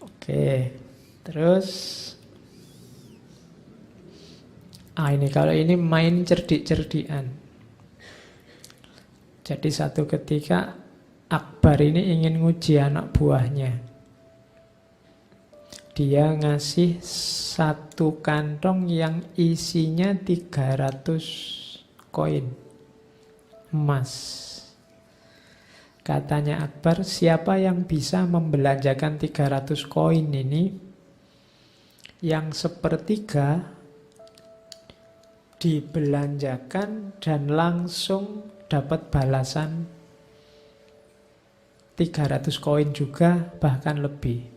Oke, terus ini kalau ini main cerdik-cerdikan. Jadi satu ketika Akbar ini ingin nguji anak buahnya. Dia ngasih satu kantong yang isinya 300 koin emas. Katanya Akbar, siapa yang bisa membelanjakan 300 koin ini, yang sepertiga dibelanjakan dan langsung dapat balasan 300 koin juga, bahkan lebih.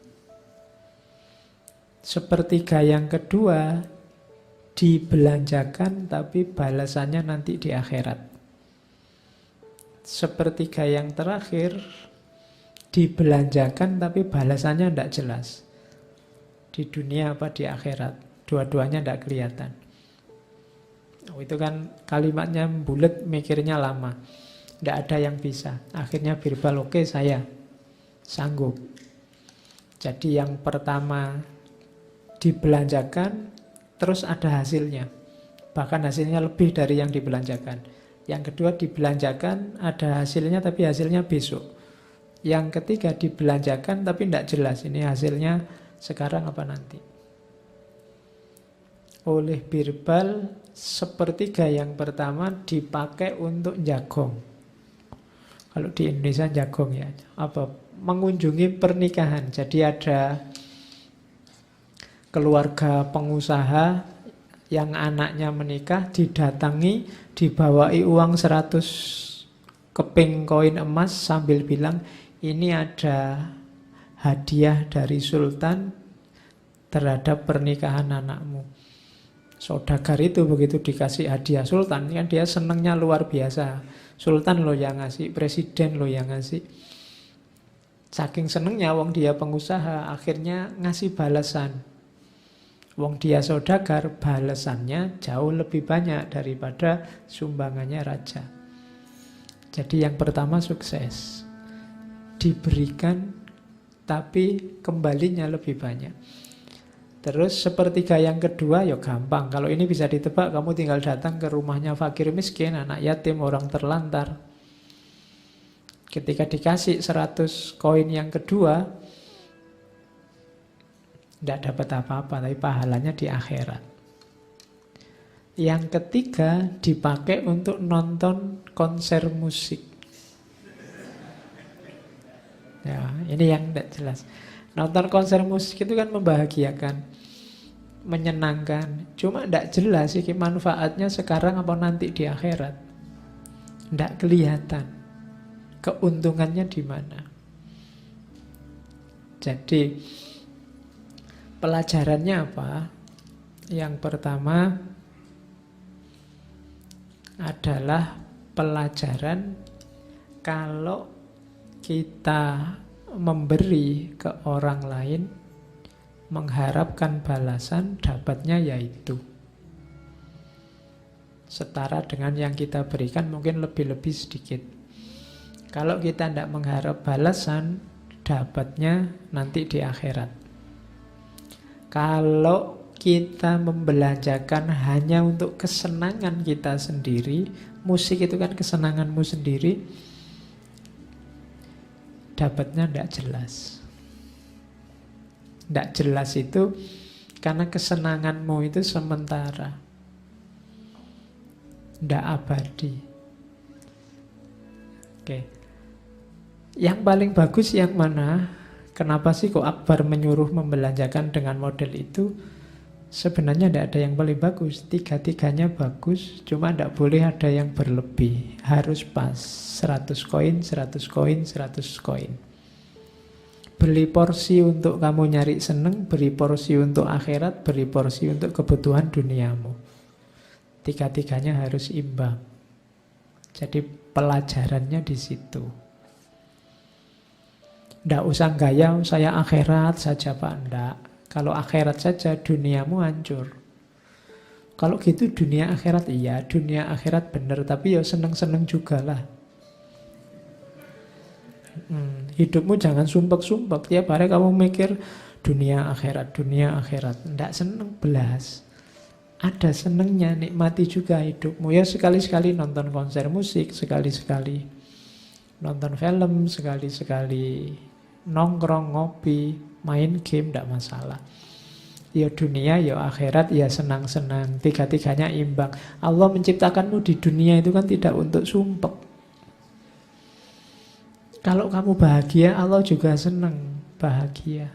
Sepertiga yang kedua dibelanjakan tapi balasannya nanti di akhirat. Sepertiga yang terakhir dibelanjakan tapi balasannya tidak jelas. Di dunia apa di akhirat, dua-duanya tidak kelihatan. Itu kan kalimatnya bulat, mikirnya lama. Tidak ada yang bisa. Akhirnya Birbal, oke saya sanggup. Jadi yang pertama dibelanjakan, terus ada hasilnya. Bahkan hasilnya lebih dari yang dibelanjakan. Yang kedua dibelanjakan, ada hasilnya tapi hasilnya besok. Yang ketiga dibelanjakan tapi tidak jelas ini hasilnya sekarang apa nanti. Oleh Birbal, sepertiga yang pertama dipakai untuk jagong. Kalau di Indonesia jagong ya, mengunjungi pernikahan. Jadi ada keluarga pengusaha yang anaknya menikah, didatangi, dibawai uang 100 keping koin emas sambil bilang, ini ada hadiah dari Sultan terhadap pernikahan anakmu. Saudagar itu begitu dikasih hadiah Sultan, kan dia senangnya luar biasa. Sultan loh yang ngasih, presiden loh yang ngasih. Saking senengnya wong dia pengusaha, akhirnya ngasih balasan. Wong dia saudagar, balasannya jauh lebih banyak daripada sumbangannya raja. Jadi yang pertama sukses. Diberikan, tapi kembalinya lebih banyak. Terus sepertiga yang kedua ya gampang. Kalau ini bisa ditebak, kamu tinggal datang ke rumahnya fakir miskin, anak yatim, orang terlantar. Ketika dikasih 100 koin yang kedua, tidak dapat apa-apa, tapi pahalanya di akhirat. Yang ketiga dipakai untuk nonton konser musik. Ya, ini yang tidak jelas. Nonton konser musik itu kan membahagiakan, menyenangkan. Cuma tidak jelas sih manfaatnya sekarang apa nanti di akhirat. Tidak kelihatan keuntungannya di mana. Jadi pelajarannya apa? Yang pertama adalah pelajaran kalau kita memberi ke orang lain, mengharapkan balasan, dapatnya yaitu setara dengan yang kita berikan, mungkin lebih-lebih sedikit. Kalau kita tidak mengharap balasan, dapatnya nanti di akhirat. Kalau kita membelanjakan hanya untuk kesenangan kita sendiri, musik itu kan kesenanganmu sendiri, dapatnya tidak jelas. Tidak jelas itu karena kesenanganmu itu sementara, tidak abadi. Oke. Yang paling bagus yang mana? Kenapa sih kok Akbar menyuruh membelanjakan dengan model itu? Sebenarnya tidak ada yang paling bagus. Tiga-tiganya bagus, cuma tidak boleh ada yang berlebih. Harus pas. 100 koin, 100 koin, 100 koin. Beri porsi untuk kamu nyari seneng, beri porsi untuk akhirat, beri porsi untuk kebutuhan duniamu. Tiga-tiganya harus imbang. Jadi pelajarannya di situ. Tidak usah gaya, saya akhirat saja Pak. Tidak. Kalau akhirat saja, duniamu hancur. Kalau gitu dunia akhirat, iya, dunia akhirat benar, tapi ya seneng-seneng juga lah. Hidupmu jangan sumpek-sumpek. Tiap hari kamu mikir, dunia akhirat, dunia akhirat. Tidak seneng belas. Ada senengnya, nikmati juga hidupmu. Ya sekali-sekali nonton konser musik, sekali-sekali nonton film, sekali-sekali nongkrong, ngopi, main game, tidak masalah. Ya dunia, ya akhirat, ya senang-senang. Tiga-tiganya imbang. Allah menciptakanmu di dunia itu kan tidak untuk sumpek. Kalau kamu bahagia, Allah juga senang bahagia.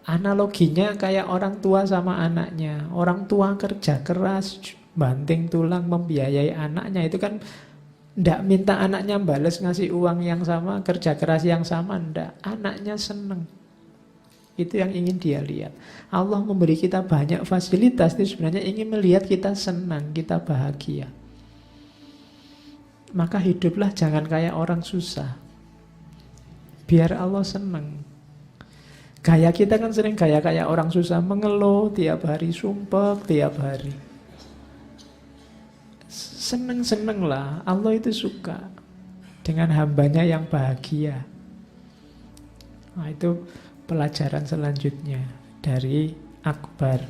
Analoginya kayak orang tua sama anaknya. Orang tua kerja keras, banting tulang membiayai anaknya. Itu kan ndak minta anaknya bales ngasih uang yang sama, kerja keras yang sama, ndak. Anaknya seneng. Itu yang ingin dia lihat. Allah memberi kita banyak fasilitas itu sebenarnya ingin melihat kita senang, kita bahagia. Maka hiduplah jangan kayak orang susah. Biar Allah senang. Gaya kita kan sering gaya kayak orang susah, mengeluh tiap hari, sumpek tiap hari. Seneng-seneng lah, Allah itu suka dengan hambanya yang bahagia. Nah itu pelajaran selanjutnya dari Akbar.